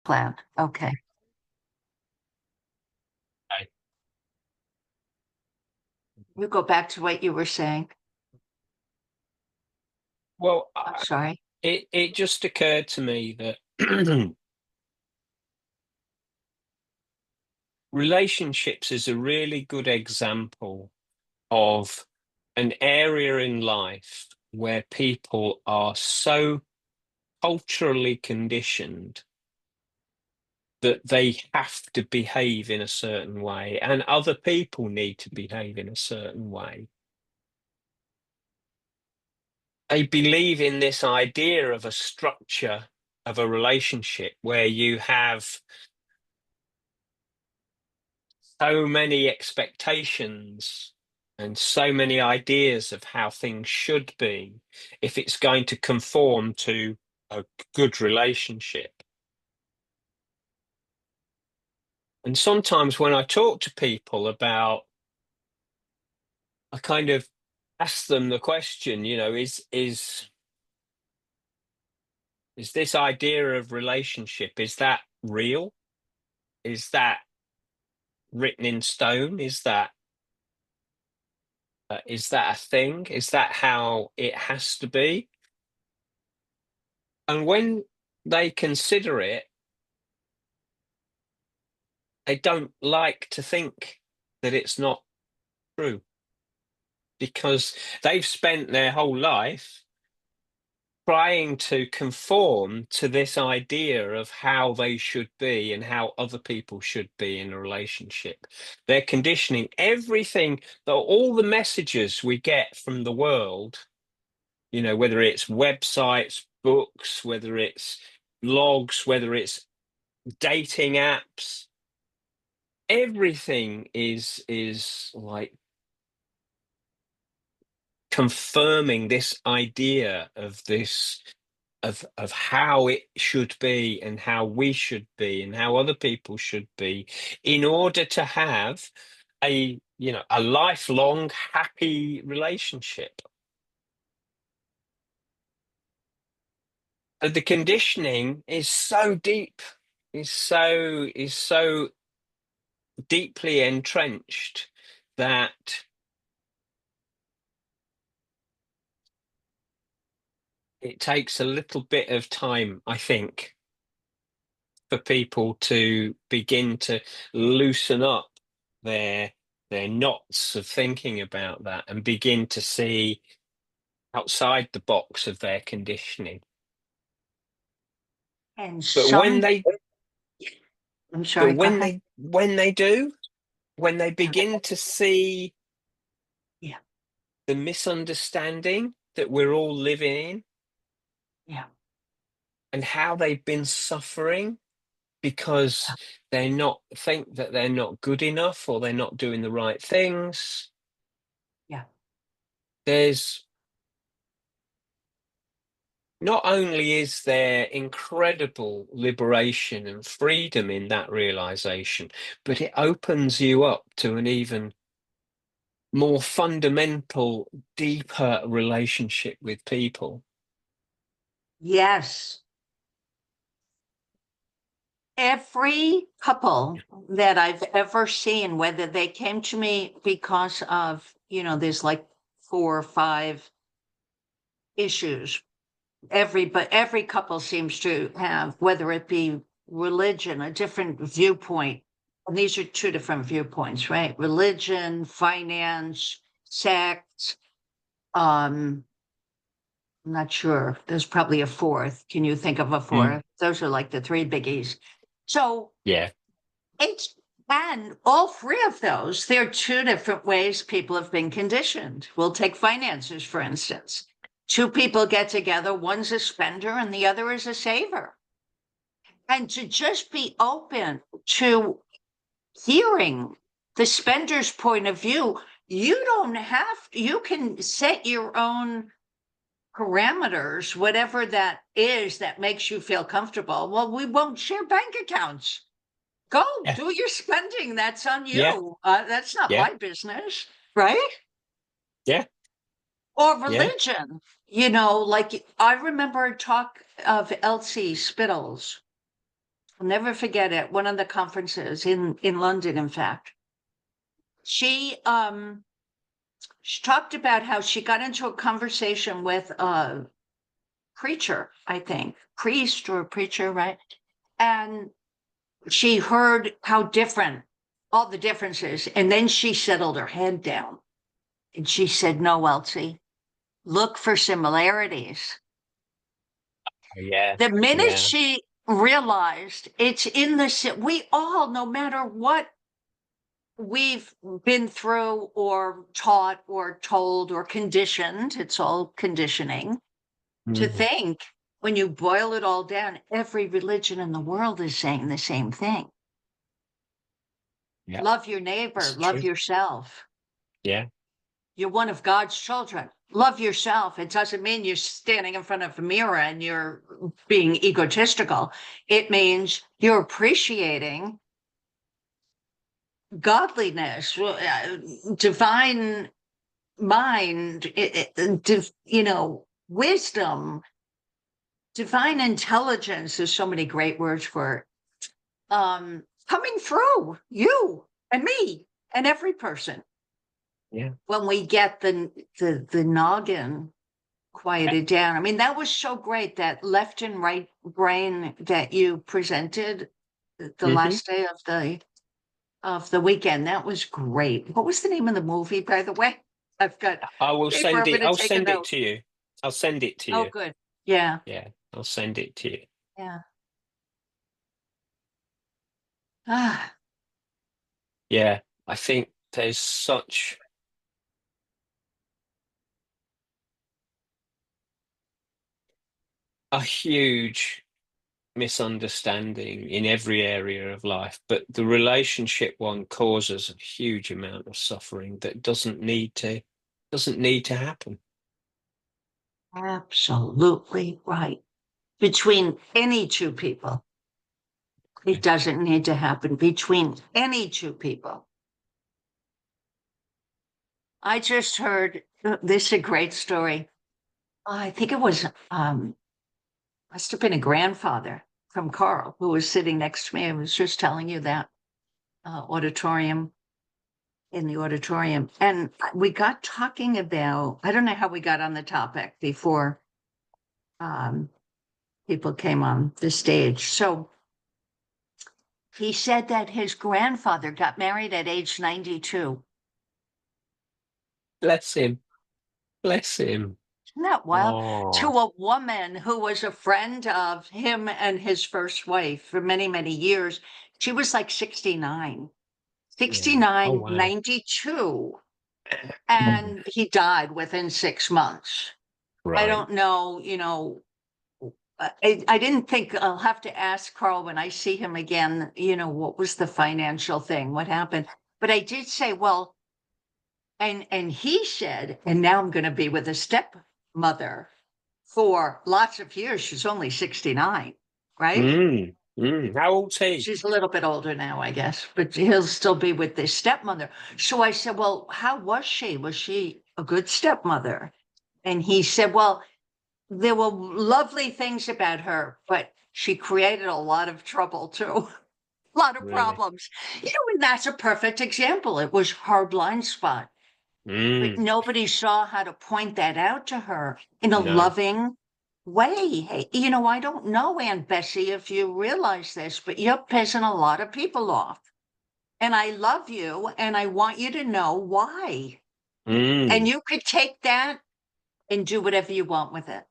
plan. Okay. Okay. You go back to what you were saying. Well, I'm sorry. it just occurred to me that relationships is a really good example of an area in life where people are so culturally conditioned that they have to behave in a certain way, and other people need to behave in a certain way. They believe in this idea of a structure of a relationship where you have so many expectations and so many ideas of how things should be if it's going to conform to a good relationship. And sometimes when I talk to people about, I kind of ask them the question, is this idea of relationship, is that real? Is that written in stone? Is that a thing? Is that how it has to be? And when they consider it, they don't like to think that it's not true because they've spent their whole life trying to conform to this idea of how they should be and how other people should be in a relationship. They're conditioning everything, all the messages we get from the world, whether it's websites, books, whether it's blogs, whether it's dating apps, everything is like confirming this idea of this of how it should be and how we should be and how other people should be in order to have a lifelong happy relationship. The conditioning is so deep, is so deeply entrenched that it takes a little bit of time, I think, for people to begin to loosen up their their knots of thinking about that and begin to see outside the box of their conditioning. And But when some, they I'm but sorry, go when ahead. they when they do, when they Yeah. begin to see Yeah. the misunderstanding that we're all living in Yeah. and how they've been suffering because think that they're not good enough or they're not doing the right things. Yeah. There's not only is there incredible liberation and freedom in that realization, but it opens you up to an even more fundamental, deeper relationship with people. Yes. Every couple that I've ever seen, whether they came to me because of, there's like 4 or 5 issues. But every couple seems to have, whether it be religion, a different viewpoint. And these are 2 different viewpoints, right? Religion, finance, sex. I'm not sure. There's probably a fourth. Can you think of a Mm. fourth? Those are like the 3 biggies. So Yeah, it's, and all 3 of those, there are 2 different ways people have been conditioned. We'll take finances, for instance. 2 people get together, one's a spender and the other is a saver. And to just be open to hearing the spender's point of view, you don't have, you can set your own parameters, whatever that is that makes you feel comfortable. Well, we won't share bank accounts. Go yeah, do your spending. That's on yeah, you. That's not yeah, my business, right? yeah, Or yeah. religion. Like I remember a talk of Elsie Spittles, I'll never forget it. One of the conferences in London, in fact. She talked about how she got into a conversation with a preacher, I think, priest or preacher, right? And she heard how different, all the differences. And then she settled her head down and she said, no, Elsie, look for similarities. Yeah. The minute Yeah. she realized it's in the, we all, no matter what we've been through or taught or told or conditioned, it's all conditioning, to Mm. think when you boil it all down, every religion in the world is saying the same thing. Yeah. Love your neighbor, It's love true. yourself. Yeah. You're one of God's children. Love yourself. It doesn't mean you're standing in front of a mirror and you're being egotistical. It means you're appreciating godliness, divine mind, wisdom, divine intelligence. There's so many great words for it. Coming through you and me and every person. Yeah. When we get the noggin quieted down. I mean, that was so great, that left and right brain that you presented the Hmm. last day of the weekend. That was great. What was the name of the movie, by the way? I've got I will paper. send I'm it. going to I'll take a send it note. to you. I'll send it to Oh, you. good. Yeah. Yeah. I'll send it to you. Yeah. Ah, Yeah. I think there's such a huge misunderstanding in every area of life, but the relationship one causes a huge amount of suffering that doesn't need to happen. absolutely right. Between any two people, it doesn't need to happen between any two people. I just heard this is a great story. I think it was must have been a grandfather from Carl who was sitting next to me. I was just telling you that auditorium in the auditorium. And we got talking about, I don't know how we got on the topic before um, people came on the stage. So he said that his grandfather got married at age 92. Bless him. Bless him. Isn't that wild? To Oh, a woman who was a friend of him and his first wife for many, many years. She was like 69, yeah. Oh, 69, wow. 92, and he died within 6 months. I Right. don't know, I didn't think I'll have to ask Carl when I see him again, what was the financial thing? What happened? But I did say, well, and he said, and now I'm going to be with a stepmother for lots of years. She's only 69, right? Mm. Mm. How old's he? She's a little bit older now, I guess, but he'll still be with this stepmother. So I said, well, how was she? Was she a good stepmother? And he said, well, there were lovely things about her, but she created a lot of trouble too, a lot of Really? problems. And that's a perfect example. It was her blind spot, but Mm. nobody saw how to point that out to her in a No. loving way. Hey, I don't know, Aunt Bessie, if you realize this, but you're pissing a lot of people off. And I love you, and I want you to know why. And Mm. you could take that and do whatever you want with it.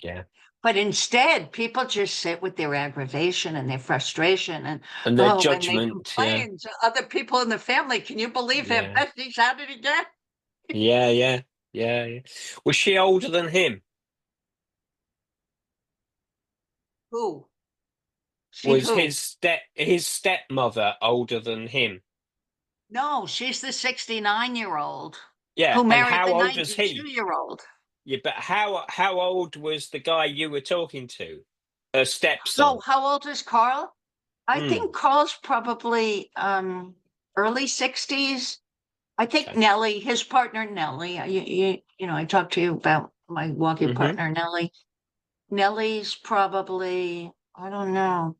Yeah. But instead, people just sit with their aggravation and their frustration and, And their oh, and they judgment. Yeah. complain to other people in the family. Can you believe it? Yeah. Bessie's at it again. Yeah. Yeah. Yeah. Yeah. Was she older than him? Who? She Was who? his stepmother older than him? No, she's the 69-year-old Yeah. who And married how the old was he? 92-year-old. Yeah, but how old was the guy you were talking to? Her So stepson. how old is Carl? I Hmm. think Carl's probably early 60s. I think Okay. Nellie, his partner Nellie, I talked to you about my walking Mm-hmm. partner Nellie. Nellie's probably, I don't know.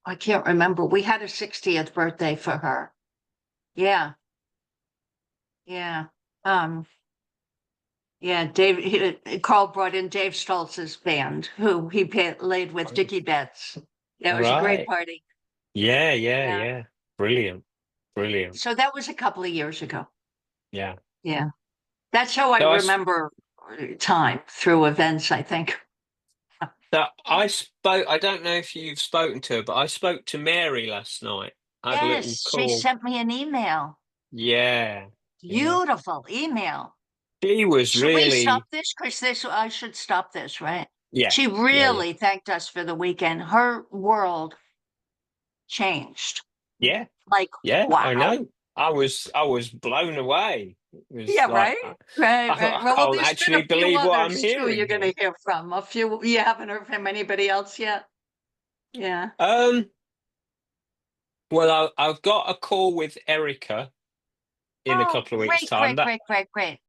I can't remember. We had a 60th birthday for her. Yeah. Yeah. Um, yeah, Carl brought in Dave Stoltz's band, who he played with Dickie Betts. Yeah, it was a great Right. party. Yeah, yeah, Yeah. yeah. Brilliant. Brilliant. So that was a couple of years ago. Yeah. Yeah. That's how I So remember time through events, I think. I don't know if you've spoken to her, but I spoke to Mary last night. I had a little Yes, she call. sent me an email. Yeah. Yeah. Beautiful email. She was Should we stop really, this? Because I should stop this, right? yeah, She yeah, yeah. really thanked us for the weekend. Her world changed. Yeah, Like, yeah, I wow. know. I was blown away. It was Yeah, like right? Right, right. I Well, can't there's been a actually few believe what I'm others too you're hearing gonna here. hear from. A few you haven't heard from anybody else yet. Yeah. Um, well, I've got a call with Erica in a Oh, couple of weeks' great, time. great, That great, great, great.